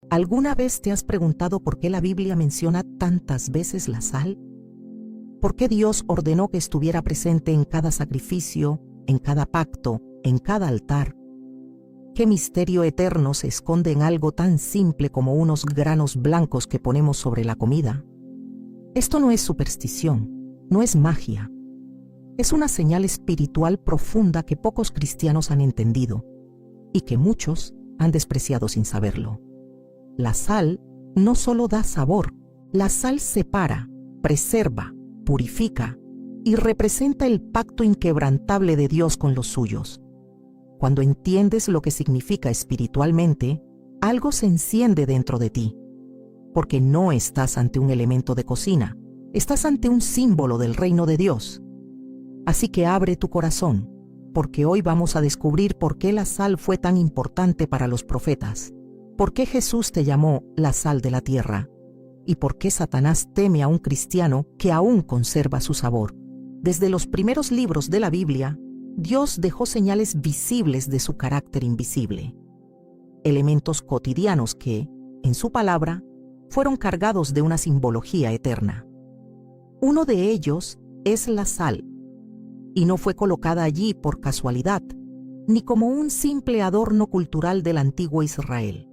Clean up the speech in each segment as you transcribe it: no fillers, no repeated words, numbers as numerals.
¿Alguna vez te has preguntado por qué la Biblia menciona tantas veces la sal? ¿Por qué Dios ordenó que estuviera presente en cada sacrificio, en cada pacto, en cada altar? ¿Qué misterio eterno se esconde en algo tan simple como unos granos blancos que ponemos sobre la comida? Esto no es superstición, no es magia. Es una señal espiritual profunda que pocos cristianos han entendido y que muchos han despreciado sin saberlo. La sal no solo da sabor, la sal separa, preserva, purifica y representa el pacto inquebrantable de Dios con los suyos. Cuando entiendes lo que significa espiritualmente, algo se enciende dentro de ti, porque no estás ante un elemento de cocina, estás ante un símbolo del reino de Dios. Así que abre tu corazón, porque hoy vamos a descubrir por qué la sal fue tan importante para los profetas, por qué Jesús te llamó la sal de la tierra, y por qué Satanás teme a un cristiano que aún conserva su sabor. Desde los primeros libros de la Biblia, Dios dejó señales visibles de su carácter invisible, elementos cotidianos que, en su palabra, fueron cargados de una simbología eterna. Uno de ellos es la sal, y no fue colocada allí por casualidad, ni como un simple adorno cultural del antiguo Israel.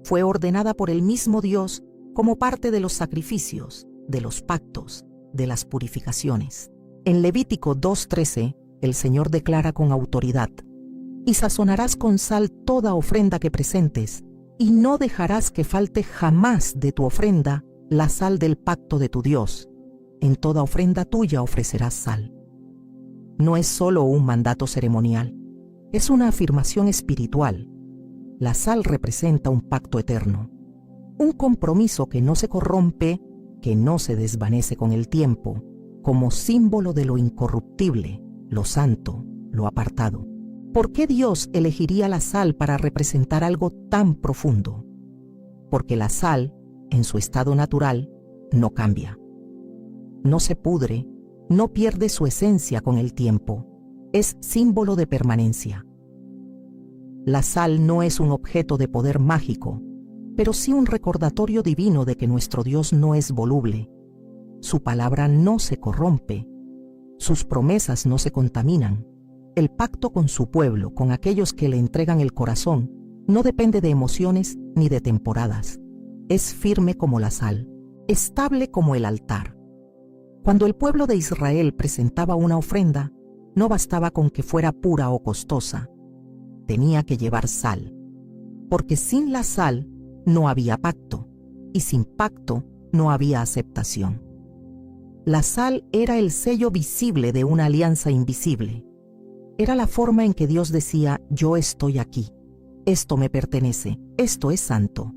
Fue ordenada por el mismo Dios como parte de los sacrificios, de los pactos, de las purificaciones. En Levítico 2:13, el Señor declara con autoridad: «Y sazonarás con sal toda ofrenda que presentes, y no dejarás que falte jamás de tu ofrenda la sal del pacto de tu Dios. En toda ofrenda tuya ofrecerás sal». No es solo un mandato ceremonial, es una afirmación espiritual. La sal representa un pacto eterno, un compromiso que no se corrompe, que no se desvanece con el tiempo, como símbolo de lo incorruptible, lo santo, lo apartado. ¿Por qué Dios elegiría la sal para representar algo tan profundo? Porque la sal, en su estado natural, no cambia. No se pudre, no pierde su esencia con el tiempo. Es símbolo de permanencia. La sal no es un objeto de poder mágico, pero sí un recordatorio divino de que nuestro Dios no es voluble. Su palabra no se corrompe. Sus promesas no se contaminan. El pacto con su pueblo, con aquellos que le entregan el corazón, no depende de emociones ni de temporadas. Es firme como la sal, estable como el altar. Cuando el pueblo de Israel presentaba una ofrenda, no bastaba con que fuera pura o costosa. Tenía que llevar sal, porque sin la sal no había pacto, y sin pacto no había aceptación. La sal era el sello visible de una alianza invisible. Era la forma en que Dios decía: yo estoy aquí, esto me pertenece, esto es santo.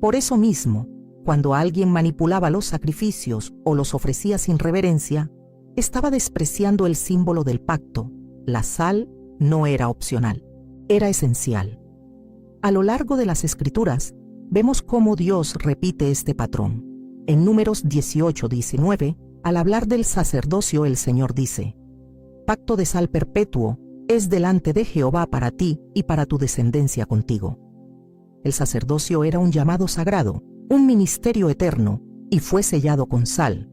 Por eso mismo, cuando alguien manipulaba los sacrificios o los ofrecía sin reverencia, estaba despreciando el símbolo del pacto. La sal no era opcional, era esencial. A lo largo de las Escrituras, vemos cómo Dios repite este patrón. En Números 18:19, al hablar del sacerdocio, el Señor dice: «Pacto de sal perpetuo es delante de Jehová para ti y para tu descendencia contigo». El sacerdocio era un llamado sagrado, un ministerio eterno, y fue sellado con sal.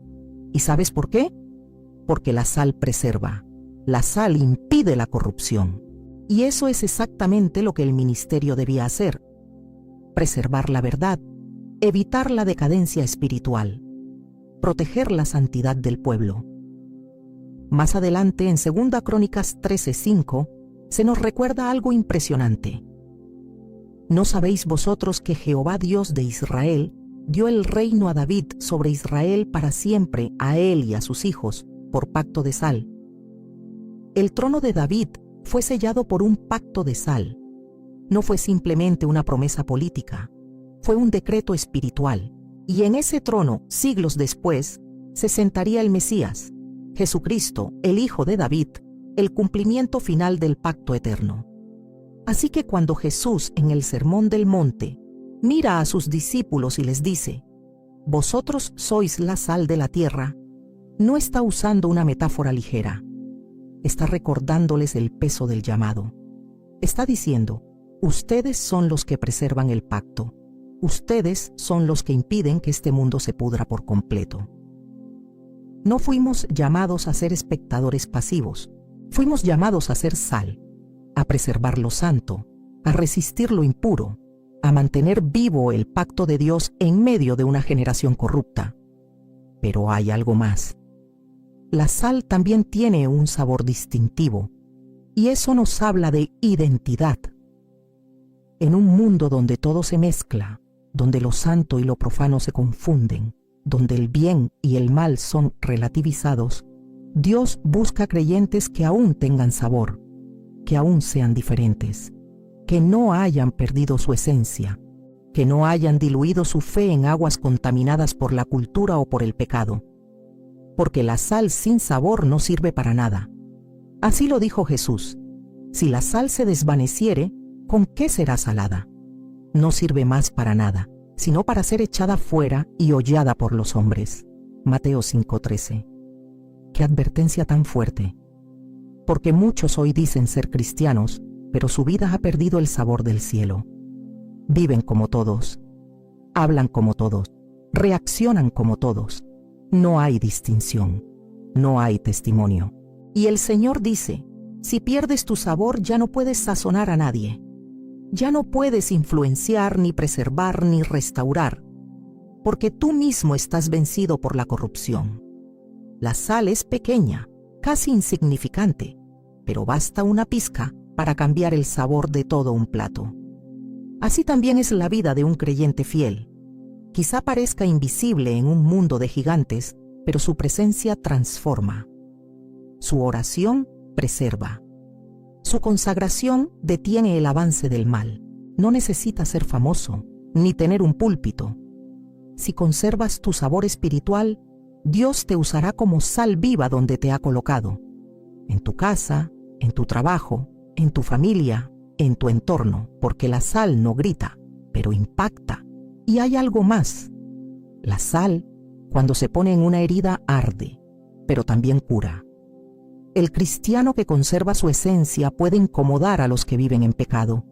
¿Y sabes por qué? Porque la sal preserva. La sal impide la corrupción. Y eso es exactamente lo que el ministerio debía hacer: preservar la verdad, evitar la decadencia espiritual, proteger la santidad del pueblo. Más adelante, en 2 Crónicas 13:5, se nos recuerda algo impresionante. ¿No sabéis vosotros que Jehová Dios de Israel dio el reino a David sobre Israel para siempre, a él y a sus hijos, por pacto de sal? El trono de David fue sellado por un pacto de sal. No fue simplemente una promesa política, fue un decreto espiritual. Y en ese trono, siglos después, se sentaría el Mesías, Jesucristo, el Hijo de David, el cumplimiento final del pacto eterno. Así que cuando Jesús, en el Sermón del Monte, mira a sus discípulos y les dice: «Vosotros sois la sal de la tierra», no está usando una metáfora ligera. Está recordándoles el peso del llamado. Está diciendo: ustedes son los que preservan el pacto, Ustedes son los que impiden que este mundo se pudra por completo. No fuimos llamados a ser espectadores pasivos. Fuimos llamados a ser sal, a preservar lo santo, a resistir lo impuro, a mantener vivo el pacto de Dios en medio de una generación corrupta. Pero hay algo más. La sal también tiene un sabor distintivo, y eso nos habla de identidad. En un mundo donde todo se mezcla, donde lo santo y lo profano se confunden, donde el bien y el mal son relativizados, Dios busca creyentes que aún tengan sabor, que aún sean diferentes, que no hayan perdido su esencia, que no hayan diluido su fe en aguas contaminadas por la cultura o por el pecado. Porque la sal sin sabor no sirve para nada. Así lo dijo Jesús: si la sal se desvaneciere, ¿con qué será salada? No sirve más para nada, sino para ser echada fuera y hollada por los hombres. Mateo 5:13. ¡Qué advertencia tan fuerte! Porque muchos hoy dicen ser cristianos, pero su vida ha perdido el sabor del cielo. Viven como todos, hablan como todos, reaccionan como todos. No hay distinción, no hay testimonio. Y el Señor dice: si pierdes tu sabor, ya no puedes sazonar a nadie. Ya no puedes influenciar, ni preservar, ni restaurar, porque tú mismo estás vencido por la corrupción. La sal es pequeña, casi insignificante, pero basta una pizca para cambiar el sabor de todo un plato. Así también es la vida de un creyente fiel. Quizá parezca invisible en un mundo de gigantes, pero su presencia transforma. Su oración preserva. Su consagración detiene el avance del mal. No necesita ser famoso, ni tener un púlpito. Si conservas tu sabor espiritual, Dios te usará como sal viva donde te ha colocado. En tu casa, en tu trabajo, en tu familia, en tu entorno, porque la sal no grita, pero impacta. Y hay algo más. La sal, cuando se pone en una herida, arde, pero también cura. El cristiano que conserva su esencia puede incomodar a los que viven en pecado.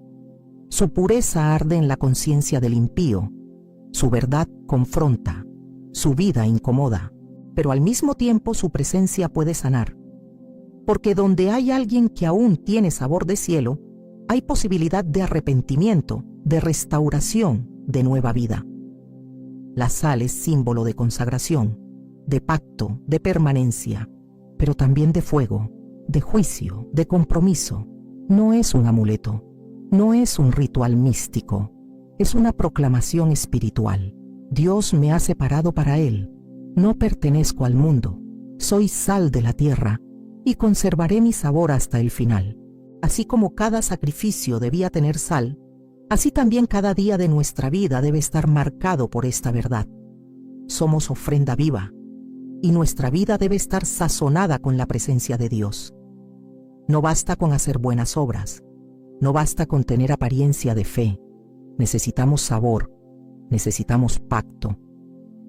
Su pureza arde en la conciencia del impío. Su verdad confronta. Su vida incomoda. Pero al mismo tiempo su presencia puede sanar. Porque donde hay alguien que aún tiene sabor de cielo, hay posibilidad de arrepentimiento, de restauración, de nueva vida. La sal es símbolo de consagración, de pacto, de permanencia, pero también de fuego, de juicio, de compromiso. No es un amuleto, no es un ritual místico, es una proclamación espiritual. Dios me ha separado para Él. No pertenezco al mundo, soy sal de la tierra y conservaré mi sabor hasta el final. Así como cada sacrificio debía tener sal, así también cada día de nuestra vida debe estar marcado por esta verdad. Somos ofrenda viva, y nuestra vida debe estar sazonada con la presencia de Dios. No basta con hacer buenas obras, no basta con tener apariencia de fe. Necesitamos sabor, necesitamos pacto,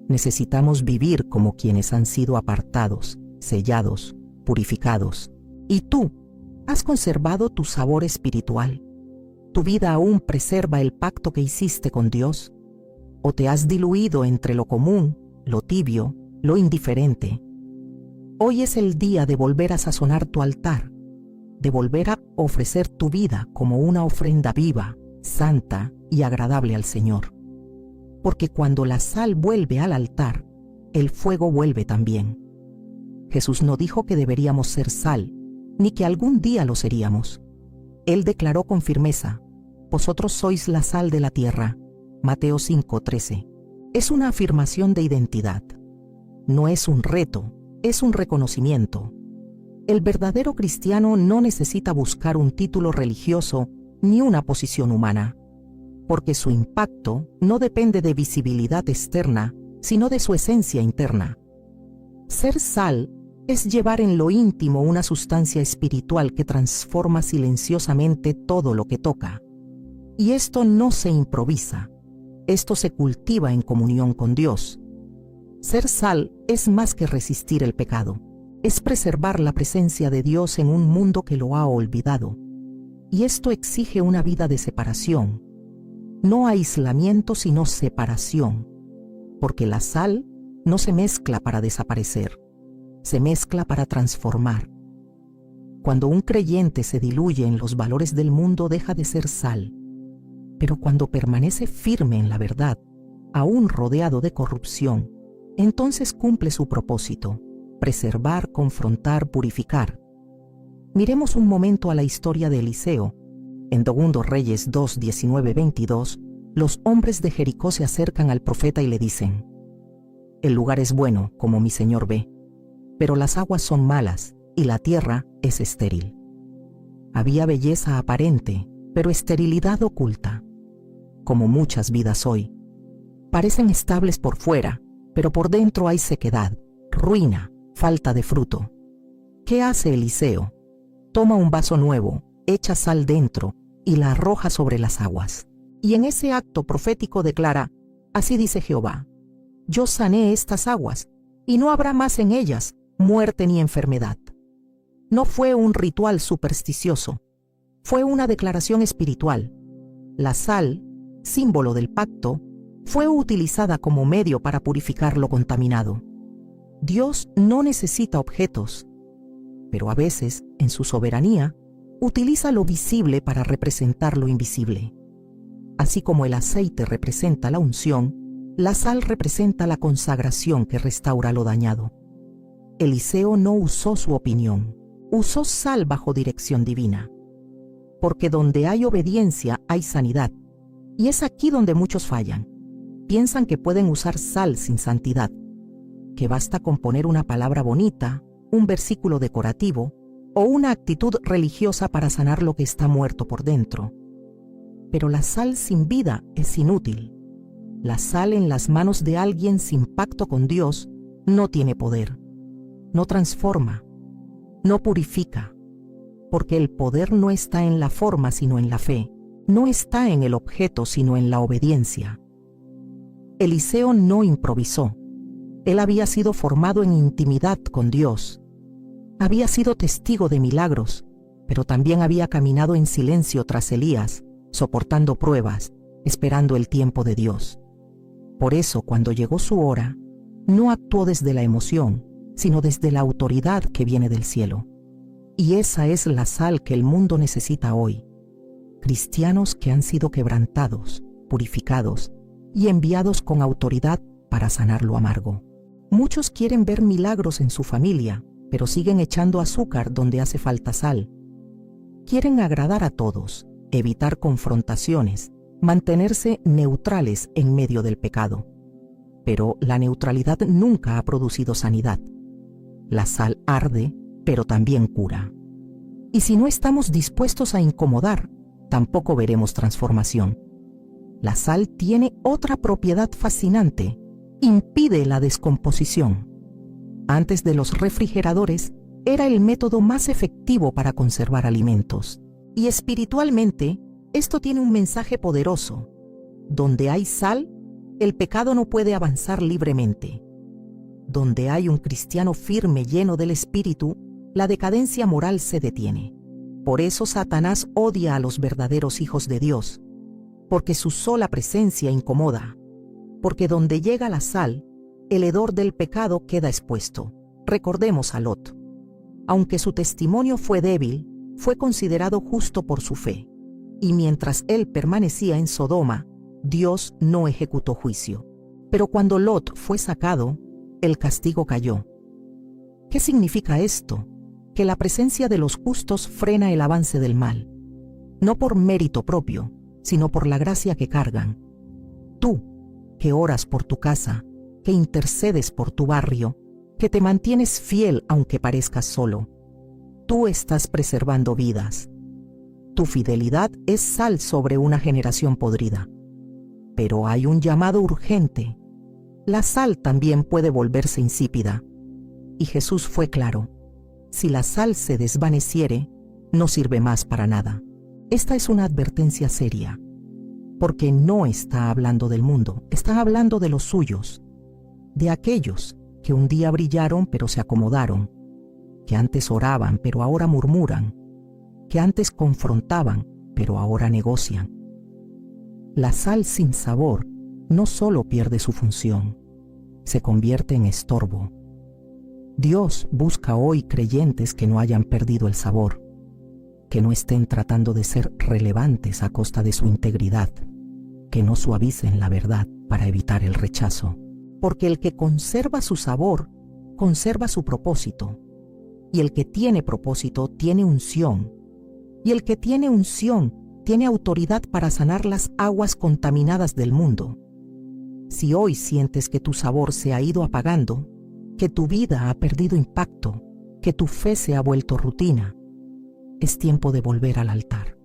necesitamos vivir como quienes han sido apartados, sellados, purificados. ¿Y tú? ¿Has conservado tu sabor espiritual? ¿Tu vida aún preserva el pacto que hiciste con Dios? ¿O te has diluido entre lo común, lo tibio, lo indiferente? Hoy es el día de volver a sazonar tu altar, de volver a ofrecer tu vida como una ofrenda viva, santa y agradable al Señor. Porque cuando la sal vuelve al altar, el fuego vuelve también. Jesús no dijo que deberíamos ser sal, ni que algún día lo seríamos. Él declaró con firmeza: vosotros sois la sal de la tierra. Mateo 5:13. Es una afirmación de identidad. No es un reto, es un reconocimiento. El verdadero cristiano no necesita buscar un título religioso ni una posición humana, porque su impacto no depende de visibilidad externa, sino de su esencia interna. Ser sal es llevar en lo íntimo una sustancia espiritual que transforma silenciosamente todo lo que toca. Y esto no se improvisa, esto se cultiva en comunión con Dios. Ser sal es más que resistir el pecado, es preservar la presencia de Dios en un mundo que lo ha olvidado. Y esto exige una vida de separación. no aislamiento sino separación, porque la sal no se mezcla para desaparecer, se mezcla para transformar. Cuando un creyente se diluye en los valores del mundo deja de ser sal, pero cuando permanece firme en la verdad, aún rodeado de corrupción, entonces cumple su propósito: preservar, confrontar, purificar. Miremos un momento a la historia de Eliseo. En 2 Reyes 2, 19-22, los hombres de Jericó se acercan al profeta y le dicen: «El lugar es bueno, como mi señor ve, pero las aguas son malas y la tierra es estéril». Había belleza aparente, pero esterilidad oculta. Como muchas vidas hoy, parecen estables por fuera, pero por dentro hay sequedad, ruina, falta de fruto. ¿Qué hace Eliseo? Toma un vaso nuevo, echa sal dentro y la arroja sobre las aguas. Y en ese acto profético declara: «Así dice Jehová, yo sané estas aguas, y no habrá más en ellas muerte ni enfermedad». No fue un ritual supersticioso, fue una declaración espiritual. La sal, símbolo del pacto, fue utilizada como medio para purificar lo contaminado. Dios no necesita objetos, pero a veces, en su soberanía, utiliza lo visible para representar lo invisible. Así como el aceite representa la unción, la sal representa la consagración que restaura lo dañado. Eliseo no usó su opinión, usó sal bajo dirección divina. Porque donde hay obediencia hay sanidad, y es aquí donde muchos fallan. Piensan que pueden usar sal sin santidad, que basta con poner una palabra bonita, un versículo decorativo o una actitud religiosa para sanar lo que está muerto por dentro. Pero la sal sin vida es inútil. La sal en las manos de alguien sin pacto con Dios no tiene poder, no transforma, no purifica, porque el poder no está en la forma sino en la fe, no está en el objeto sino en la obediencia. Eliseo no improvisó. Él había sido formado en intimidad con Dios. Había sido testigo de milagros, pero también había caminado en silencio tras Elías, soportando pruebas, esperando el tiempo de Dios. Por eso, cuando llegó su hora, no actuó desde la emoción, sino desde la autoridad que viene del cielo. Y esa es la sal que el mundo necesita hoy. Cristianos que han sido quebrantados, purificados y enviados con autoridad para sanar lo amargo. Muchos quieren ver milagros en su familia, pero siguen echando azúcar donde hace falta sal. Quieren agradar a todos, evitar confrontaciones, mantenerse neutrales en medio del pecado. Pero la neutralidad nunca ha producido sanidad. La sal arde, pero también cura. Y si no estamos dispuestos a incomodar, tampoco veremos transformación. La sal tiene otra propiedad fascinante: impide la descomposición. Antes de los refrigeradores, era el método más efectivo para conservar alimentos. Y espiritualmente, esto tiene un mensaje poderoso. Donde hay sal, el pecado no puede avanzar libremente. Donde hay un cristiano firme lleno del Espíritu, la decadencia moral se detiene. Por eso Satanás odia a los verdaderos hijos de Dios, porque su sola presencia incomoda, porque donde llega la sal, el hedor del pecado queda expuesto. Recordemos a Lot. Aunque su testimonio fue débil, fue considerado justo por su fe, y mientras él permanecía en Sodoma, Dios no ejecutó juicio. Pero cuando Lot fue sacado, el castigo cayó. ¿Qué significa esto? Que la presencia de los justos frena el avance del mal, no por mérito propio, sino por la gracia que cargan. Tú, que oras por tu casa, que intercedes por tu barrio, que te mantienes fiel aunque parezcas solo, tú estás preservando vidas. Tu fidelidad es sal sobre una generación podrida. Pero hay un llamado urgente. La sal también puede volverse insípida. Y Jesús fue claro: si la sal se desvaneciere, no sirve más para nada. Esta es una advertencia seria, porque no está hablando del mundo, está hablando de los suyos, de aquellos que un día brillaron pero se acomodaron, que antes oraban pero ahora murmuran, que antes confrontaban pero ahora negocian. La sal sin sabor no solo pierde su función, se convierte en estorbo. Dios busca hoy creyentes que no hayan perdido el sabor, que no estén tratando de ser relevantes a costa de su integridad, que no suavicen la verdad para evitar el rechazo. Porque el que conserva su sabor, conserva su propósito. Y el que tiene propósito tiene unción. Y el que tiene unción tiene autoridad para sanar las aguas contaminadas del mundo. Si hoy sientes que tu sabor se ha ido apagando, que tu vida ha perdido impacto, que tu fe se ha vuelto rutina, es tiempo de volver al altar.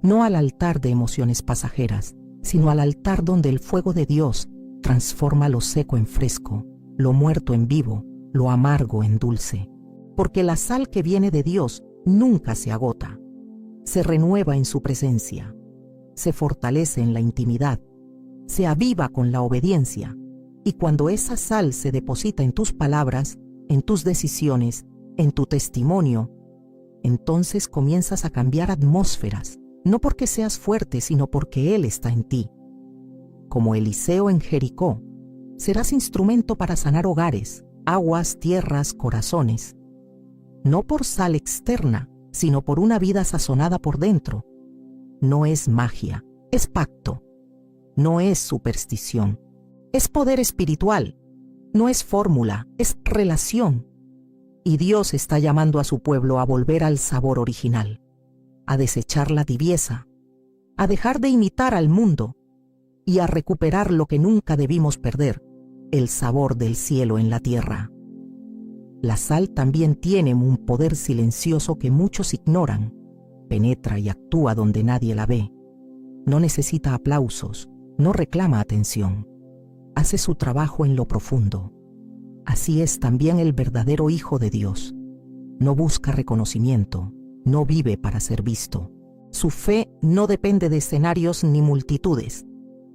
No al altar de emociones pasajeras, sino al altar donde el fuego de Dios transforma lo seco en fresco, lo muerto en vivo, lo amargo en dulce. Porque la sal que viene de Dios nunca se agota, se renueva en su presencia, se fortalece en la intimidad, se aviva con la obediencia, y cuando esa sal se deposita en tus palabras, en tus decisiones, en tu testimonio, entonces comienzas a cambiar atmósferas, no porque seas fuerte, sino porque Él está en ti. Como Eliseo en Jericó, serás instrumento para sanar hogares, aguas, tierras, corazones. No por sal externa, sino por una vida sazonada por dentro. No es magia, es pacto. No es superstición. Es poder espiritual. No es fórmula, es relación. Y Dios está llamando a su pueblo a volver al sabor original, a desechar la tibieza, a dejar de imitar al mundo y a recuperar lo que nunca debimos perder, el sabor del cielo en la tierra. La sal también tiene un poder silencioso que muchos ignoran. Penetra y actúa donde nadie la ve. No necesita aplausos, no reclama atención. Hace su trabajo en lo profundo. Así es también el verdadero Hijo de Dios. No busca reconocimiento, no vive para ser visto. Su fe no depende de escenarios ni multitudes.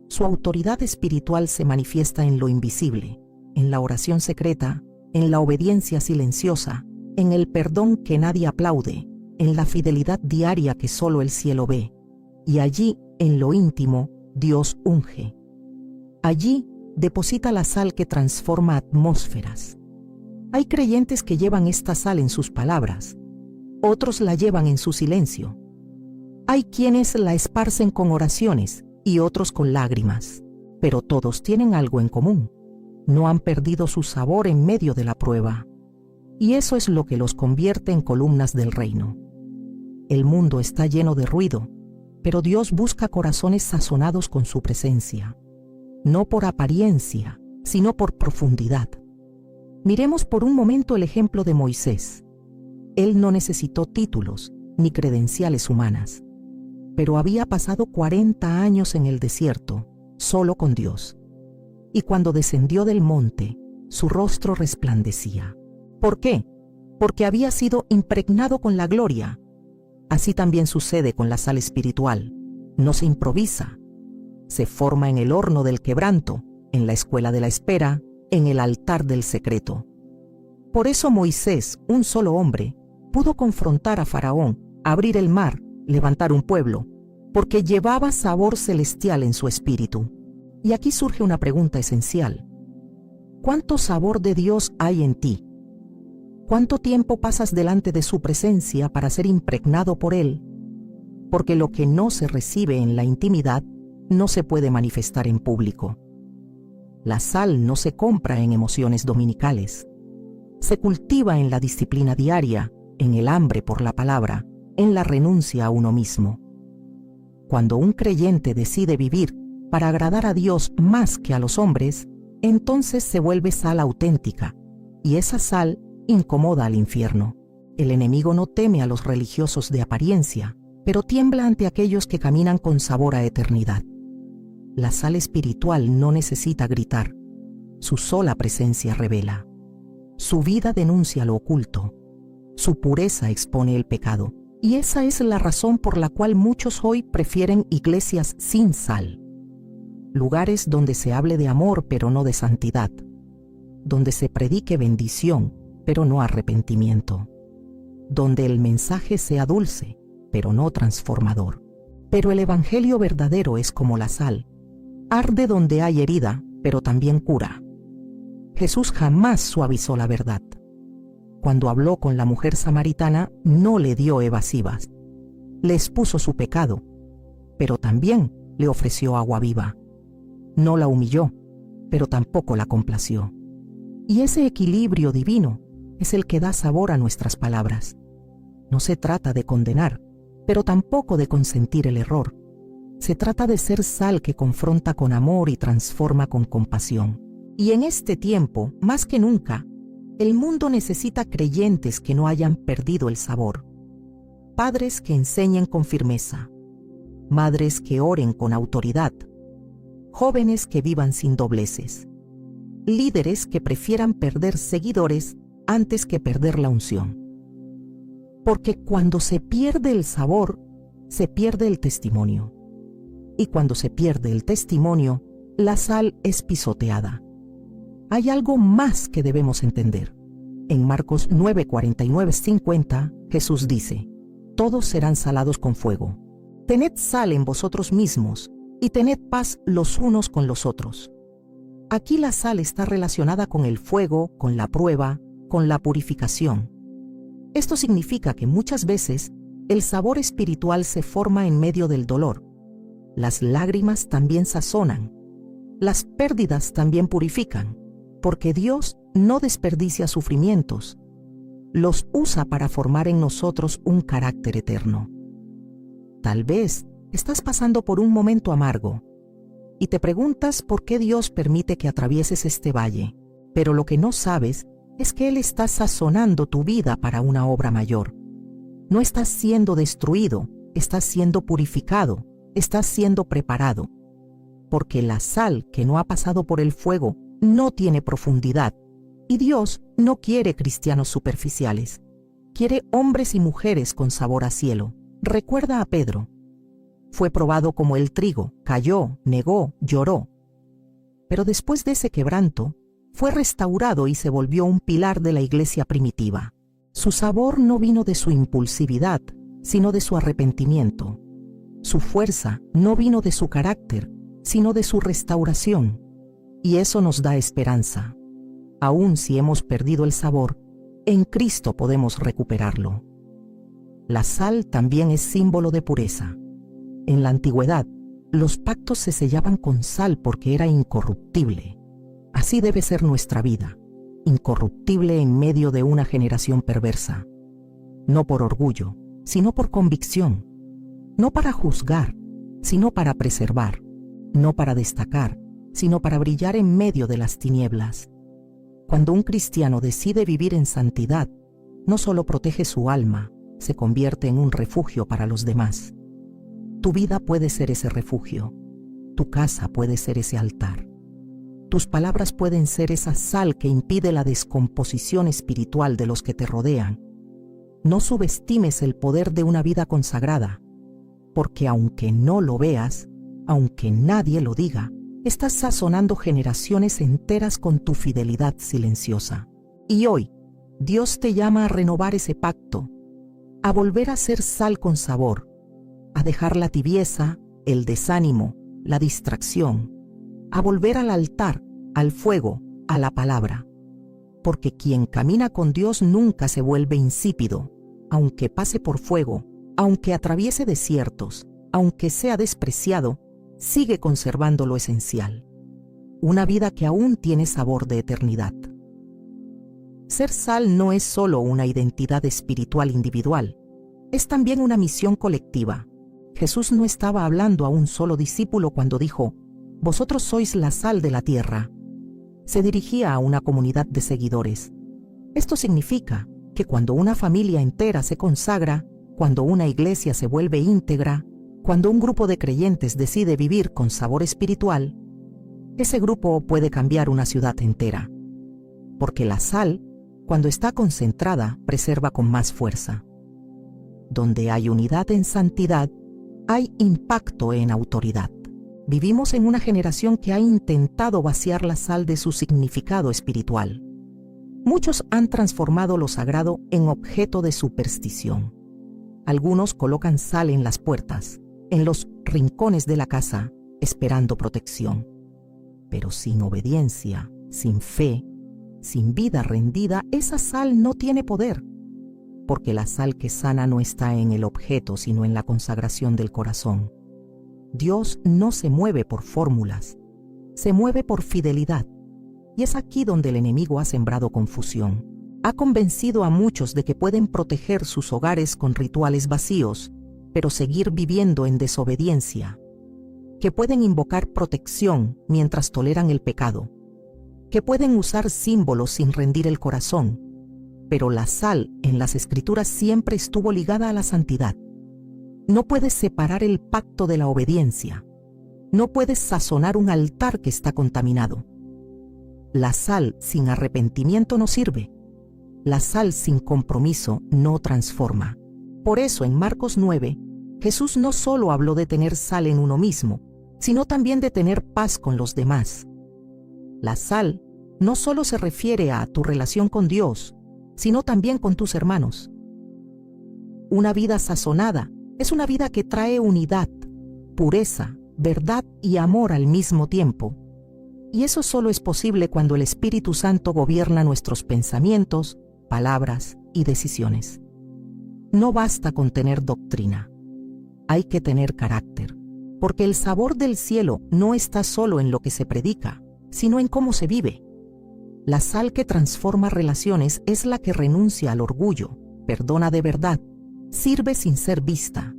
Su autoridad espiritual se manifiesta en lo invisible, en la oración secreta, en la obediencia silenciosa, en el perdón que nadie aplaude, en la fidelidad diaria que solo el cielo ve. Y allí, en lo íntimo, Dios unge. Allí deposita la sal que transforma atmósferas. Hay creyentes que llevan esta sal en sus palabras, otros la llevan en su silencio. Hay quienes la esparcen con oraciones y otros con lágrimas, pero todos tienen algo en común. No han perdido su sabor en medio de la prueba. Y eso es lo que los convierte en columnas del reino. El mundo está lleno de ruido, pero Dios busca corazones sazonados con su presencia. No por apariencia, sino por profundidad. Miremos por un momento el ejemplo de Moisés. Él no necesitó títulos ni credenciales humanas, pero había pasado 40 años en el desierto, solo con Dios. Y cuando descendió del monte, su rostro resplandecía. ¿Por qué? Porque había sido impregnado con la gloria. Así también sucede con la sal espiritual. No se improvisa. Se forma en el horno del quebranto, en la escuela de la espera, en el altar del secreto. Por eso Moisés, un solo hombre, pudo confrontar a Faraón, abrir el mar, levantar un pueblo, porque llevaba sabor celestial en su espíritu. Y aquí surge una pregunta esencial. ¿Cuánto sabor de Dios hay en ti? ¿Cuánto tiempo pasas delante de su presencia para ser impregnado por Él? Porque lo que no se recibe en la intimidad no se puede manifestar en público. La sal no se compra en emociones dominicales. Se cultiva en la disciplina diaria, en el hambre por la palabra, en la renuncia a uno mismo. Cuando un creyente decide vivir para agradar a Dios más que a los hombres, entonces se vuelve sal auténtica, y esa sal incomoda al infierno. El enemigo no teme a los religiosos de apariencia, pero tiembla ante aquellos que caminan con sabor a eternidad. La sal espiritual no necesita gritar, su sola presencia revela. Su vida denuncia lo oculto, su pureza expone el pecado, y esa es la razón por la cual muchos hoy prefieren iglesias sin sal. Lugares donde se hable de amor pero no de santidad, donde se predique bendición pero no arrepentimiento, donde el mensaje sea dulce pero no transformador. Pero el evangelio verdadero es como la sal. Arde donde hay herida, pero también cura. Jesús jamás suavizó la verdad. Cuando habló con la mujer samaritana, no le dio evasivas. Le expuso su pecado, pero también le ofreció agua viva. No la humilló, pero tampoco la complació. Y ese equilibrio divino es el que da sabor a nuestras palabras. No se trata de condenar, pero tampoco de consentir el error. Se trata de ser sal que confronta con amor y transforma con compasión. Y en este tiempo, más que nunca, el mundo necesita creyentes que no hayan perdido el sabor. Padres que enseñen con firmeza. Madres que oren con autoridad. Jóvenes que vivan sin dobleces. Líderes que prefieran perder seguidores antes que perder la unción. Porque cuando se pierde el sabor, se pierde el testimonio. Y cuando se pierde el testimonio, la sal es pisoteada. Hay algo más que debemos entender. En Marcos 9, 49, 50, Jesús dice: todos serán salados con fuego. Tened sal en vosotros mismos y tened paz los unos con los otros. Aquí la sal está relacionada con el fuego, con la prueba, con la purificación. Esto significa que muchas veces el sabor espiritual se forma en medio del dolor. Las lágrimas también sazonan. Las pérdidas también purifican, porque Dios no desperdicia sufrimientos. Los usa para formar en nosotros un carácter eterno. Tal vez estás pasando por un momento amargo y te preguntas por qué Dios permite que atravieses este valle, pero lo que no sabes es que Él está sazonando tu vida para una obra mayor. No estás siendo destruido, estás siendo purificado, estás siendo preparado, porque la sal que no ha pasado por el fuego no tiene profundidad, y Dios no quiere cristianos superficiales, quiere hombres y mujeres con sabor a cielo. Recuerda a Pedro. Fue probado como el trigo, cayó, negó, lloró. Pero después de ese quebranto, fue restaurado y se volvió un pilar de la iglesia primitiva. Su sabor no vino de su impulsividad, sino de su arrepentimiento. Su fuerza no vino de su carácter, sino de su restauración. Y eso nos da esperanza. Aun si hemos perdido el sabor, en Cristo podemos recuperarlo. La sal también es símbolo de pureza. En la antigüedad, los pactos se sellaban con sal porque era incorruptible. Así debe ser nuestra vida, incorruptible en medio de una generación perversa. No por orgullo, sino por convicción. No para juzgar, sino para preservar. No para destacar, sino para brillar en medio de las tinieblas. Cuando un cristiano decide vivir en santidad, no solo protege su alma, se convierte en un refugio para los demás. Tu vida puede ser ese refugio. Tu casa puede ser ese altar. Tus palabras pueden ser esa sal que impide la descomposición espiritual de los que te rodean. No subestimes el poder de una vida consagrada, porque aunque no lo veas, aunque nadie lo diga, estás sazonando generaciones enteras con tu fidelidad silenciosa. Y hoy, Dios te llama a renovar ese pacto, a volver a ser sal con sabor, a dejar la tibieza, el desánimo, la distracción, a volver al altar, al fuego, a la palabra. Porque quien camina con Dios nunca se vuelve insípido, aunque pase por fuego, aunque atraviese desiertos, aunque sea despreciado, sigue conservando lo esencial. Una vida que aún tiene sabor de eternidad. Ser sal no es solo una identidad espiritual individual, es también una misión colectiva. Jesús no estaba hablando a un solo discípulo cuando dijo: «Vosotros sois la sal de la tierra». Se dirigía a una comunidad de seguidores. Esto significa que cuando una familia entera se consagra, cuando una iglesia se vuelve íntegra, cuando un grupo de creyentes decide vivir con sabor espiritual, ese grupo puede cambiar una ciudad entera. Porque la sal, cuando está concentrada, preserva con más fuerza. Donde hay unidad en santidad, hay impacto en autoridad. Vivimos en una generación que ha intentado vaciar la sal de su significado espiritual. Muchos han transformado lo sagrado en objeto de superstición. Algunos colocan sal en las puertas, en los rincones de la casa, esperando protección. Pero sin obediencia, sin fe, sin vida rendida, esa sal no tiene poder, porque la sal que sana no está en el objeto, sino en la consagración del corazón. Dios no se mueve por fórmulas, se mueve por fidelidad. Y es aquí donde el enemigo ha sembrado confusión. Ha convencido a muchos de que pueden proteger sus hogares con rituales vacíos, pero seguir viviendo en desobediencia. Que pueden invocar protección mientras toleran el pecado. Que pueden usar símbolos sin rendir el corazón. Pero la sal en las Escrituras siempre estuvo ligada a la santidad. No puedes separar el pacto de la obediencia. No puedes sazonar un altar que está contaminado. La sal sin arrepentimiento no sirve. La sal sin compromiso no transforma. Por eso en Marcos 9, Jesús no solo habló de tener sal en uno mismo, sino también de tener paz con los demás. La sal no solo se refiere a tu relación con Dios, sino también con tus hermanos. Una vida sazonada es una vida que trae unidad, pureza, verdad y amor al mismo tiempo. Y eso solo es posible cuando el Espíritu Santo gobierna nuestros pensamientos, palabras y decisiones. No basta con tener doctrina. Hay que tener carácter, porque el sabor del cielo no está solo en lo que se predica, sino en cómo se vive. La sal que transforma relaciones es la que renuncia al orgullo, perdona de verdad, sirve sin ser vista.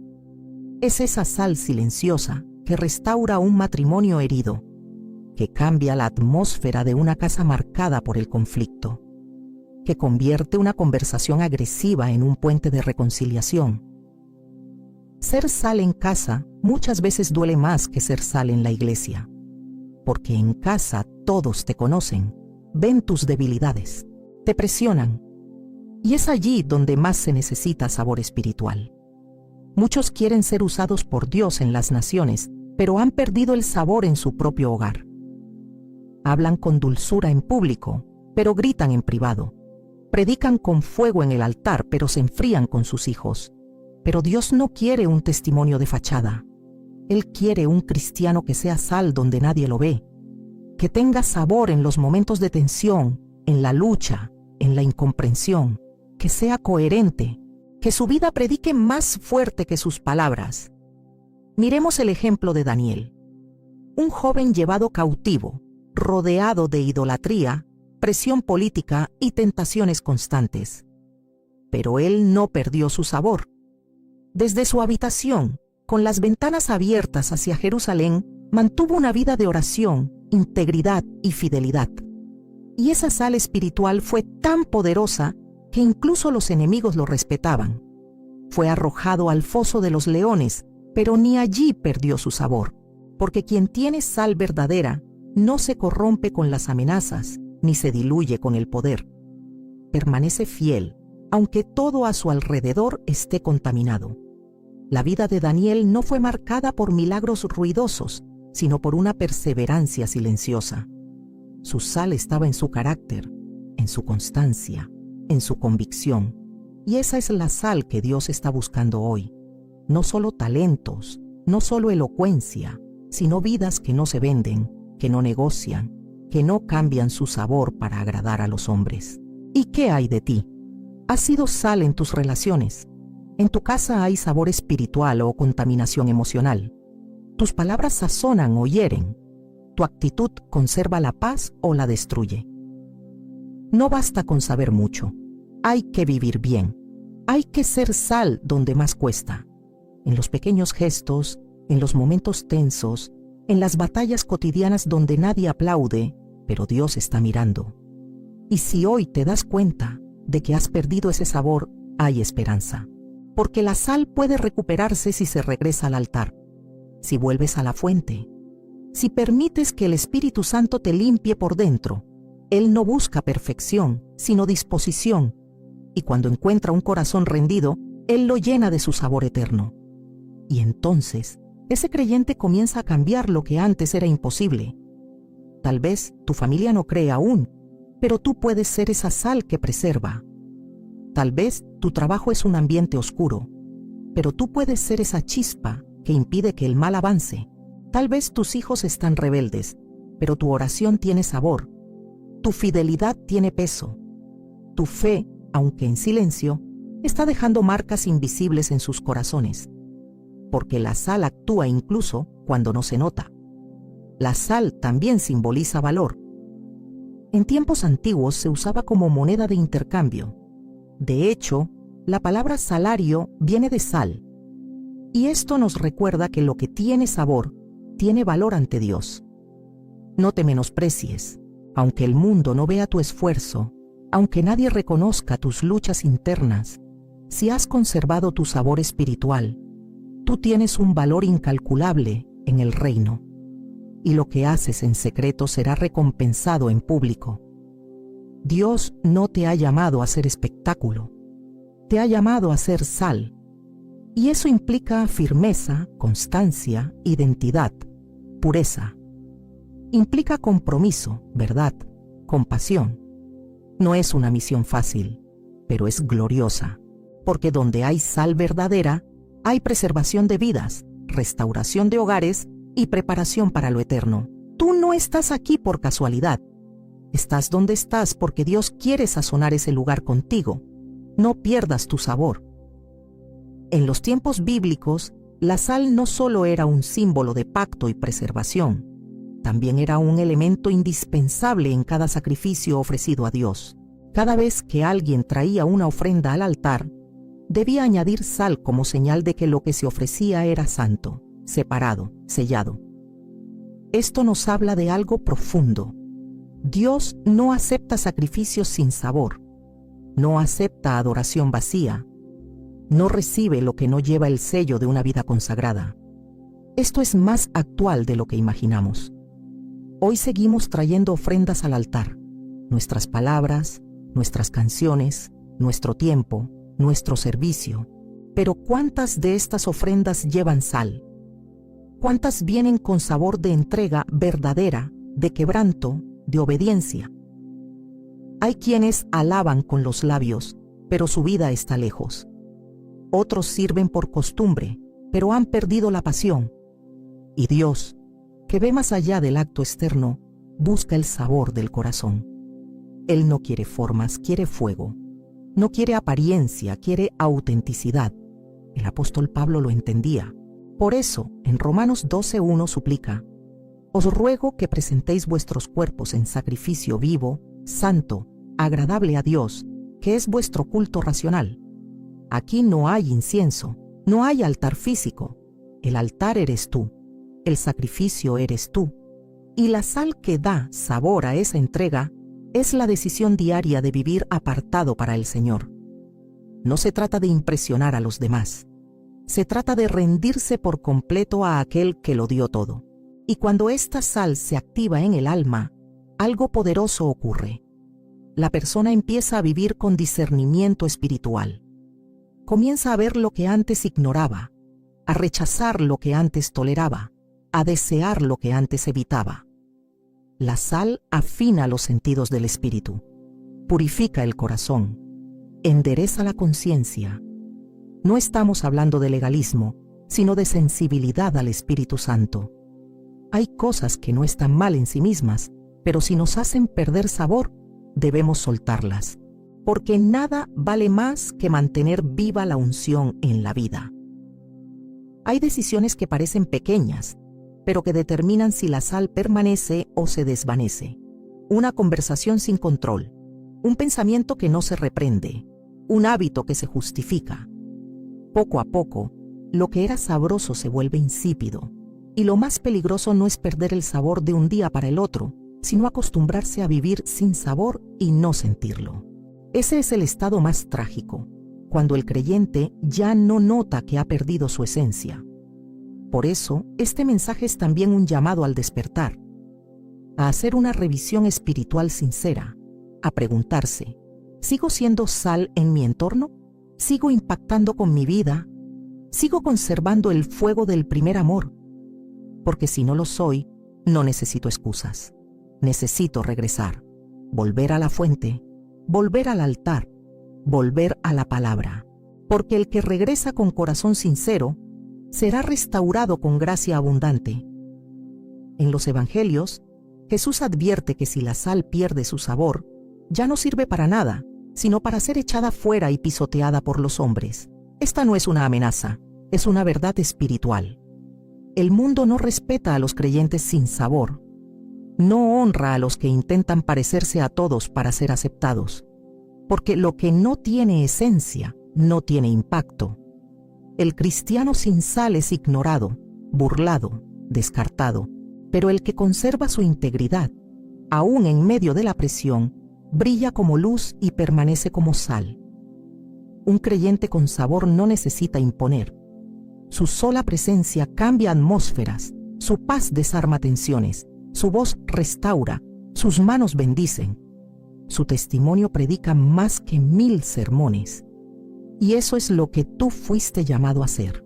Es esa sal silenciosa que restaura un matrimonio herido, que cambia la atmósfera de una casa marcada por el conflicto, que convierte una conversación agresiva en un puente de reconciliación. Ser sal en casa muchas veces duele más que ser sal en la iglesia, porque en casa todos te conocen, ven tus debilidades, te presionan, y es allí donde más se necesita sabor espiritual. Muchos quieren ser usados por Dios en las naciones, pero han perdido el sabor en su propio hogar. Hablan con dulzura en público, pero gritan en privado. Predican con fuego en el altar, pero se enfrían con sus hijos. Pero Dios no quiere un testimonio de fachada. Él quiere un cristiano que sea sal donde nadie lo ve, que tenga sabor en los momentos de tensión, en la lucha, en la incomprensión, que sea coherente, que su vida predique más fuerte que sus palabras. Miremos el ejemplo de Daniel, un joven llevado cautivo, rodeado de idolatría, presión política y tentaciones constantes. Pero él no perdió su sabor. Desde su habitación, con las ventanas abiertas hacia Jerusalén, mantuvo una vida de oración, integridad y fidelidad. Y esa sal espiritual fue tan poderosa que incluso los enemigos lo respetaban. Fue arrojado al foso de los leones, pero ni allí perdió su sabor, porque quien tiene sal verdadera no se corrompe con las amenazas, ni se diluye con el poder. Permanece fiel, aunque todo a su alrededor esté contaminado. La vida de Daniel no fue marcada por milagros ruidosos, sino por una perseverancia silenciosa. Su sal estaba en su carácter, en su constancia, en su convicción. Y esa es la sal que Dios está buscando hoy. No solo talentos, no solo elocuencia, sino vidas que no se venden, que no negocian, que no cambian su sabor para agradar a los hombres. ¿Y qué hay de ti? ¿Has sido sal en tus relaciones? ¿En tu casa hay sabor espiritual o contaminación emocional? ¿Tus palabras sazonan o hieren? ¿Tu actitud conserva la paz o la destruye? No basta con saber mucho. Hay que vivir bien. Hay que ser sal donde más cuesta. En los pequeños gestos, en los momentos tensos, en las batallas cotidianas donde nadie aplaude, pero Dios está mirando. Y si hoy te das cuenta de que has perdido ese sabor, hay esperanza. Porque la sal puede recuperarse si se regresa al altar, si vuelves a la fuente, si permites que el Espíritu Santo te limpie por dentro. Él no busca perfección, sino disposición. Y cuando encuentra un corazón rendido, Él lo llena de su sabor eterno. Y entonces, ese creyente comienza a cambiar lo que antes era imposible. Tal vez tu familia no cree aún, pero tú puedes ser esa sal que preserva. Tal vez tu trabajo es un ambiente oscuro, pero tú puedes ser esa chispa que impide que el mal avance. Tal vez tus hijos están rebeldes, pero tu oración tiene sabor. Tu fidelidad tiene peso. Tu fe, aunque en silencio, está dejando marcas invisibles en sus corazones. Porque la sal actúa incluso cuando no se nota. La sal también simboliza valor. En tiempos antiguos se usaba como moneda de intercambio. De hecho, la palabra salario viene de sal. Y esto nos recuerda que lo que tiene sabor, tiene valor ante Dios. No te menosprecies, aunque el mundo no vea tu esfuerzo, aunque nadie reconozca tus luchas internas. Si has conservado tu sabor espiritual, tú tienes un valor incalculable en el reino. Y lo que haces en secreto será recompensado en público. Dios no te ha llamado a ser espectáculo, te ha llamado a ser sal. Y eso implica firmeza, constancia, identidad, pureza. Implica compromiso, verdad, compasión. No es una misión fácil, pero es gloriosa, porque donde hay sal verdadera, hay preservación de vidas, restauración de hogares y preparación para lo eterno. Tú no estás aquí por casualidad. Estás donde estás porque Dios quiere sazonar ese lugar contigo. No pierdas tu sabor. En los tiempos bíblicos, la sal no solo era un símbolo de pacto y preservación, también era un elemento indispensable en cada sacrificio ofrecido a Dios. Cada vez que alguien traía una ofrenda al altar, debía añadir sal como señal de que lo que se ofrecía era santo, separado, sellado. Esto nos habla de algo profundo. Dios no acepta sacrificios sin sabor, no acepta adoración vacía, no recibe lo que no lleva el sello de una vida consagrada. Esto es más actual de lo que imaginamos. Hoy seguimos trayendo ofrendas al altar, nuestras palabras, nuestras canciones, nuestro tiempo, nuestro servicio. Pero ¿cuántas de estas ofrendas llevan sal? ¿Cuántas vienen con sabor de entrega verdadera, de quebranto, de obediencia? Hay quienes alaban con los labios, pero su vida está lejos. Otros sirven por costumbre, pero han perdido la pasión. Y Dios, que ve más allá del acto externo, busca el sabor del corazón. Él no quiere formas, quiere fuego. No quiere apariencia, quiere autenticidad. El apóstol Pablo lo entendía. Por eso, en Romanos 12:1 suplica: os ruego que presentéis vuestros cuerpos en sacrificio vivo, santo, agradable a Dios, que es vuestro culto racional. Aquí no hay incienso, no hay altar físico. El altar eres tú, el sacrificio eres tú. Y la sal que da sabor a esa entrega es la decisión diaria de vivir apartado para el Señor. No se trata de impresionar a los demás. Se trata de rendirse por completo a aquel que lo dio todo. Y cuando esta sal se activa en el alma, algo poderoso ocurre. La persona empieza a vivir con discernimiento espiritual. Comienza a ver lo que antes ignoraba, a rechazar lo que antes toleraba, a desear lo que antes evitaba. La sal afina los sentidos del espíritu, purifica el corazón, endereza la conciencia. No estamos hablando de legalismo, sino de sensibilidad al Espíritu Santo. Hay cosas que no están mal en sí mismas, pero si nos hacen perder sabor, debemos soltarlas, porque nada vale más que mantener viva la unción en la vida. Hay decisiones que parecen pequeñas, pero que determinan si la sal permanece o se desvanece. Una conversación sin control, un pensamiento que no se reprende, un hábito que se justifica. Poco a poco, lo que era sabroso se vuelve insípido, y lo más peligroso no es perder el sabor de un día para el otro, sino acostumbrarse a vivir sin sabor y no sentirlo. Ese es el estado más trágico, cuando el creyente ya no nota que ha perdido su esencia. Por eso, este mensaje es también un llamado al despertar, a hacer una revisión espiritual sincera, a preguntarse: ¿sigo siendo sal en mi entorno? ¿Sigo impactando con mi vida? ¿Sigo conservando el fuego del primer amor? Porque si no lo soy, no necesito excusas. Necesito regresar, volver a la fuente, volver al altar, volver a la palabra. Porque el que regresa con corazón sincero, será restaurado con gracia abundante. En los Evangelios, Jesús advierte que si la sal pierde su sabor, ya no sirve para nada, sino para ser echada fuera y pisoteada por los hombres. Esta no es una amenaza, es una verdad espiritual. El mundo no respeta a los creyentes sin sabor, no honra a los que intentan parecerse a todos para ser aceptados, porque lo que no tiene esencia no tiene impacto. El cristiano sin sal es ignorado, burlado, descartado, pero el que conserva su integridad, aún en medio de la presión, brilla como luz y permanece como sal. Un creyente con sabor no necesita imponer. Su sola presencia cambia atmósferas, su paz desarma tensiones, su voz restaura, sus manos bendicen. Su testimonio predica más que 1000 sermones. Y eso es lo que tú fuiste llamado a hacer.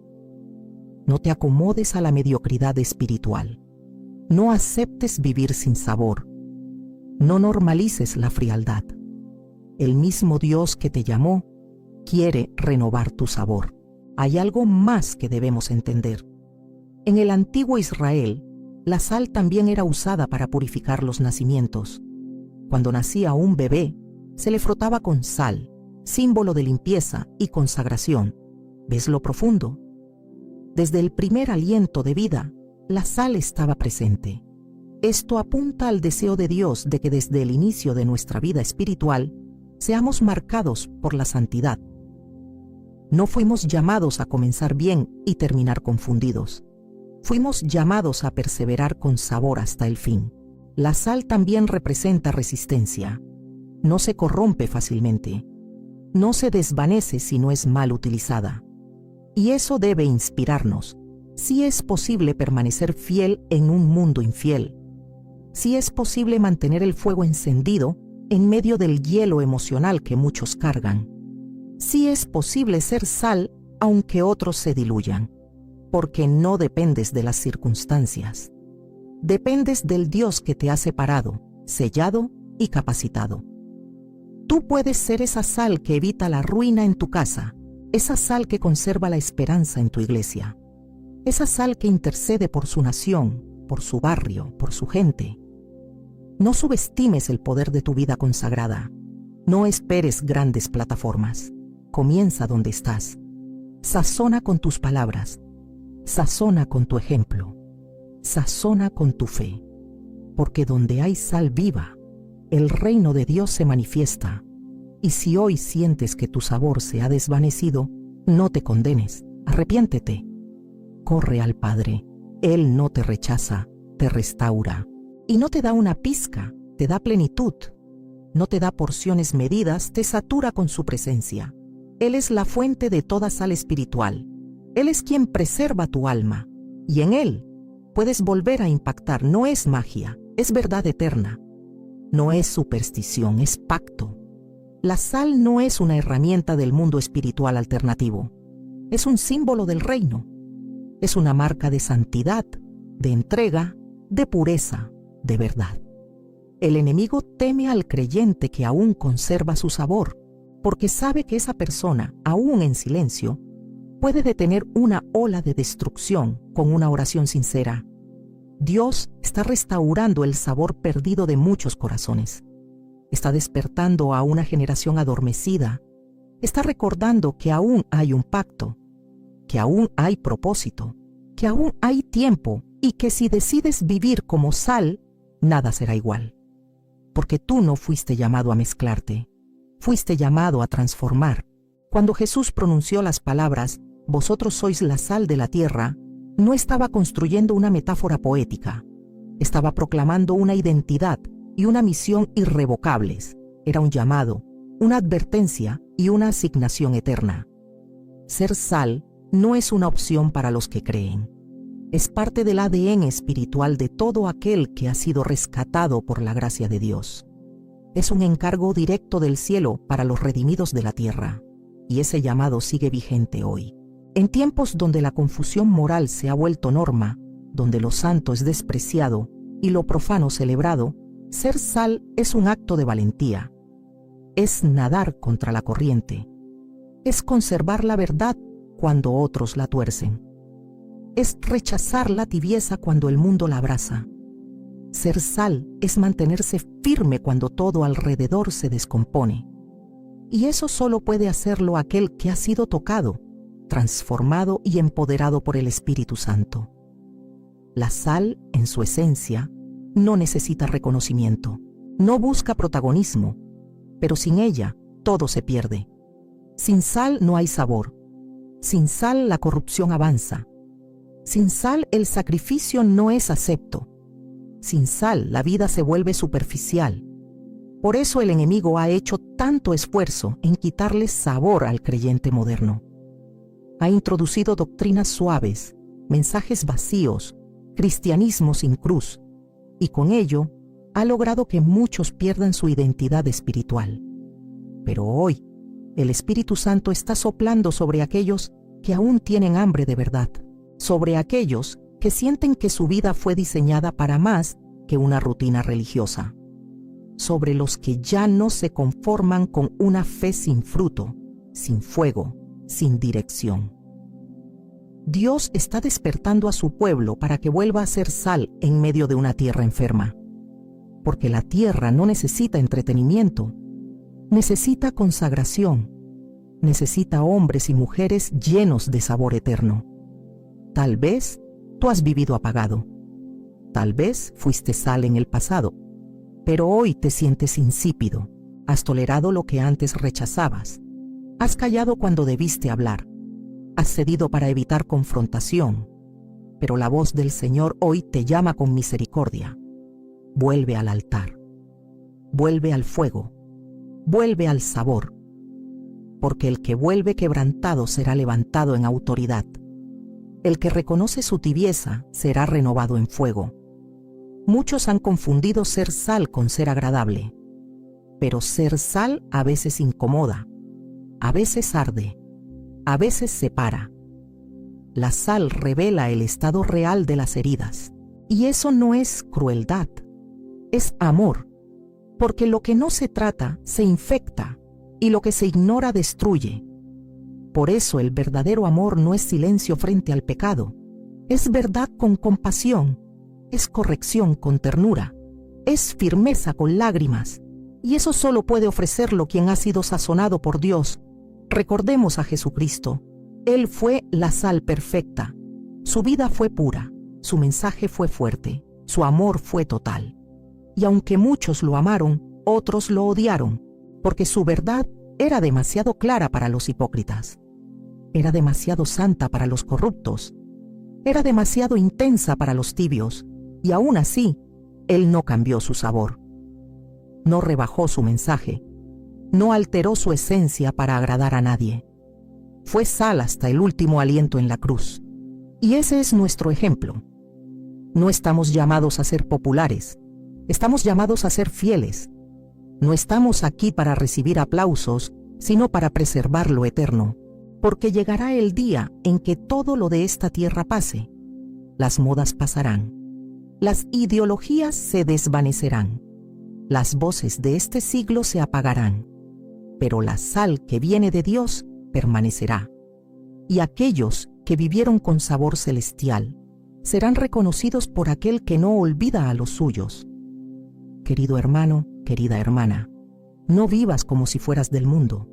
No te acomodes a la mediocridad espiritual. No aceptes vivir sin sabor. No normalices la frialdad. El mismo Dios que te llamó quiere renovar tu sabor. Hay algo más que debemos entender. En el antiguo Israel, la sal también era usada para purificar los nacimientos. Cuando nacía un bebé, se le frotaba con sal, símbolo de limpieza y consagración. ¿Ves lo profundo? Desde el primer aliento de vida, la sal estaba presente. Esto apunta al deseo de Dios de que desde el inicio de nuestra vida espiritual seamos marcados por la santidad. No fuimos llamados a comenzar bien y terminar confundidos. Fuimos llamados a perseverar con sabor hasta el fin. La sal también representa resistencia. No se corrompe fácilmente. No se desvanece si no es mal utilizada. Y eso debe inspirarnos. Si es posible permanecer fiel en un mundo infiel. Si es posible mantener el fuego encendido en medio del hielo emocional que muchos cargan. Si es posible ser sal aunque otros se diluyan. Porque no dependes de las circunstancias. Dependes del Dios que te ha separado, sellado y capacitado. Tú puedes ser esa sal que evita la ruina en tu casa, esa sal que conserva la esperanza en tu iglesia, esa sal que intercede por su nación, por su barrio, por su gente. No subestimes el poder de tu vida consagrada. No esperes grandes plataformas. Comienza donde estás. Sazona con tus palabras. Sazona con tu ejemplo. Sazona con tu fe. Porque donde hay sal viva, el reino de Dios se manifiesta. Y si hoy sientes que tu sabor se ha desvanecido, no te condenes, arrepiéntete. Corre al Padre. Él no te rechaza, te restaura. Y no te da una pizca, te da plenitud. No te da porciones medidas, te satura con su presencia. Él es la fuente de toda sal espiritual. Él es quien preserva tu alma. Y en Él puedes volver a impactar. No es magia, es verdad eterna. No es superstición, es pacto. La sal no es una herramienta del mundo espiritual alternativo. Es un símbolo del reino. Es una marca de santidad, de entrega, de pureza, de verdad. El enemigo teme al creyente que aún conserva su sabor, porque sabe que esa persona, aún en silencio, puede detener una ola de destrucción con una oración sincera. Dios está restaurando el sabor perdido de muchos corazones. Está despertando a una generación adormecida. Está recordando que aún hay un pacto, que aún hay propósito, que aún hay tiempo y que si decides vivir como sal, nada será igual. Porque tú no fuiste llamado a mezclarte, fuiste llamado a transformar. Cuando Jesús pronunció las palabras, vosotros sois la sal de la tierra, no estaba construyendo una metáfora poética, estaba proclamando una identidad y una misión irrevocables. Era un llamado, una advertencia y una asignación eterna. Ser sal no es una opción para los que creen. Es parte del ADN espiritual de todo aquel que ha sido rescatado por la gracia de Dios. Es un encargo directo del cielo para los redimidos de la tierra, y ese llamado sigue vigente hoy. En tiempos donde la confusión moral se ha vuelto norma, donde lo santo es despreciado y lo profano celebrado, ser sal es un acto de valentía. Es nadar contra la corriente. Es conservar la verdad cuando otros la tuercen. es rechazar la tibieza cuando el mundo la abraza. Ser sal es mantenerse firme cuando todo alrededor se descompone. Y eso solo puede hacerlo aquel que ha sido tocado, transformado y empoderado por el Espíritu Santo. La sal, en su esencia, no necesita reconocimiento, no busca protagonismo, pero sin ella todo se pierde. Sin sal no hay sabor. Sin sal la corrupción avanza. Sin sal el sacrificio no es acepto. Sin sal la vida se vuelve superficial. Por eso el enemigo ha hecho tanto esfuerzo en quitarle sabor al creyente moderno. Ha introducido doctrinas suaves, mensajes vacíos, cristianismo sin cruz, y con ello ha logrado que muchos pierdan su identidad espiritual. Pero hoy, el Espíritu Santo está soplando sobre aquellos que aún tienen hambre de verdad, sobre aquellos que sienten que su vida fue diseñada para más que una rutina religiosa, sobre los que ya no se conforman con una fe sin fruto, sin fuego, sin dirección. Dios está despertando a su pueblo para que vuelva a ser sal en medio de una tierra enferma, porque la tierra no necesita entretenimiento, necesita consagración, necesita hombres y mujeres llenos de sabor eterno. Tal vez tú has vivido apagado, tal vez fuiste sal en el pasado, pero hoy te sientes insípido, has tolerado lo que antes rechazabas, has callado cuando debiste hablar, has cedido para evitar confrontación, pero la voz del Señor hoy te llama con misericordia. Vuelve al altar, vuelve al fuego, vuelve al sabor, porque el que vuelve quebrantado será levantado en autoridad. El que reconoce su tibieza será renovado en fuego. Muchos han confundido ser sal con ser agradable, pero ser sal a veces incomoda, a veces arde, a veces separa. La sal revela el estado real de las heridas, y eso no es crueldad, es amor, porque lo que no se trata se infecta y lo que se ignora destruye. Por eso el verdadero amor no es silencio frente al pecado, es verdad con compasión, es corrección con ternura, es firmeza con lágrimas, y eso solo puede ofrecerlo quien ha sido sazonado por Dios. Recordemos a Jesucristo. Él fue la sal perfecta. Su vida fue pura, su mensaje fue fuerte, su amor fue total. Y aunque muchos lo amaron, otros lo odiaron, porque su verdad era demasiado clara para los hipócritas. Era demasiado santa para los corruptos. Era demasiado intensa para los tibios. Y aún así, Él no cambió su sabor. No rebajó su mensaje. No alteró su esencia para agradar a nadie. Fue sal hasta el último aliento en la cruz. Y ese es nuestro ejemplo. No estamos llamados a ser populares. Estamos llamados a ser fieles. No estamos aquí para recibir aplausos, sino para preservar lo eterno, porque llegará el día en que todo lo de esta tierra pase. Las modas pasarán. Las ideologías se desvanecerán. Las voces de este siglo se apagarán. Pero la sal que viene de Dios permanecerá. Y aquellos que vivieron con sabor celestial serán reconocidos por aquel que no olvida a los suyos. Querido hermano, querida hermana, no vivas como si fueras del mundo.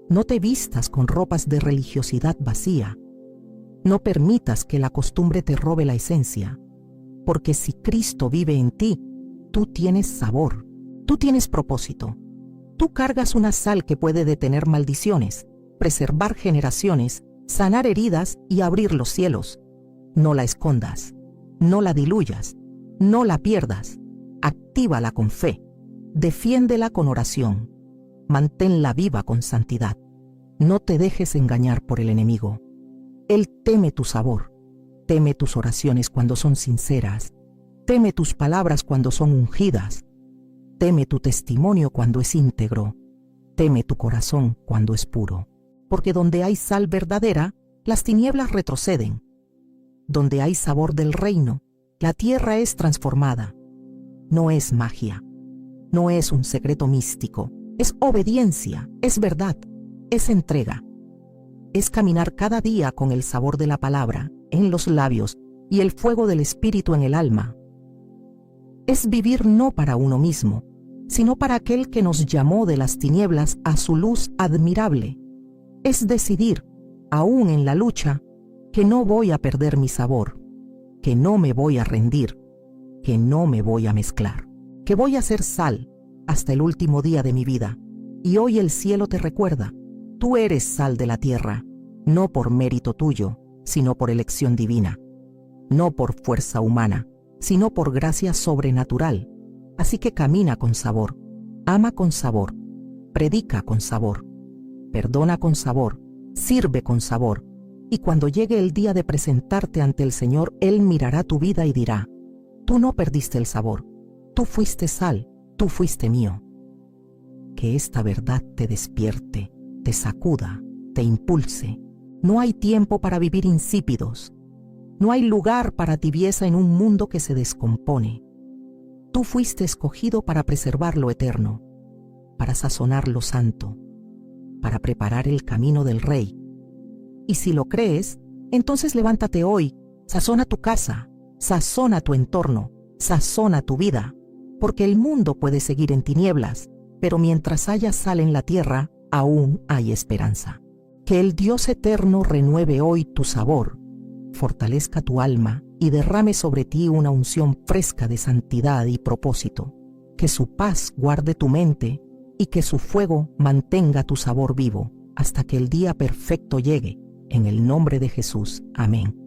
No te vistas con ropas de religiosidad vacía. No permitas que la costumbre te robe la esencia, porque si Cristo vive en ti, tú tienes sabor, tú tienes propósito. Tú cargas una sal que puede detener maldiciones, preservar generaciones, sanar heridas y abrir los cielos. No la escondas, no la diluyas, no la pierdas. Actívala con fe, defiéndela con oración, manténla viva con santidad. No te dejes engañar por el enemigo. Él teme tu sabor, teme tus oraciones cuando son sinceras, teme tus palabras cuando son ungidas, teme tu testimonio cuando es íntegro, teme tu corazón cuando es puro. Porque donde hay sal verdadera, las tinieblas retroceden. Donde hay sabor del reino, la tierra es transformada. No es magia, no es un secreto místico, es obediencia, es verdad, es entrega. Es caminar cada día con el sabor de la palabra en los labios y el fuego del Espíritu en el alma. Es vivir no para uno mismo, sino para aquel que nos llamó de las tinieblas a su luz admirable. Es decidir, aún en la lucha, que no voy a perder mi sabor, que no me voy a rendir, que no me voy a mezclar, que voy a ser sal hasta el último día de mi vida. Y hoy el cielo te recuerda, tú eres sal de la tierra, no por mérito tuyo, sino por elección divina, no por fuerza humana, sino por gracia sobrenatural. Así que camina con sabor, ama con sabor, predica con sabor, perdona con sabor, sirve con sabor, y cuando llegue el día de presentarte ante el Señor, Él mirará tu vida y dirá, tú no perdiste el sabor, tú fuiste sal, tú fuiste mío. Que esta verdad te despierte, te sacuda, te impulse. No hay tiempo para vivir insípidos. No hay lugar para tibieza en un mundo que se descompone. Tú fuiste escogido para preservar lo eterno, para sazonar lo santo, para preparar el camino del Rey. Y si lo crees, entonces levántate hoy, sazona tu casa, sazona tu entorno, sazona tu vida, porque el mundo puede seguir en tinieblas, pero mientras haya sal en la tierra, aún hay esperanza. Que el Dios eterno renueve hoy tu sabor, fortalezca tu alma y derrame sobre ti una unción fresca de santidad y propósito. Que su paz guarde tu mente y que su fuego mantenga tu sabor vivo hasta que el día perfecto llegue. En el nombre de Jesús. Amén.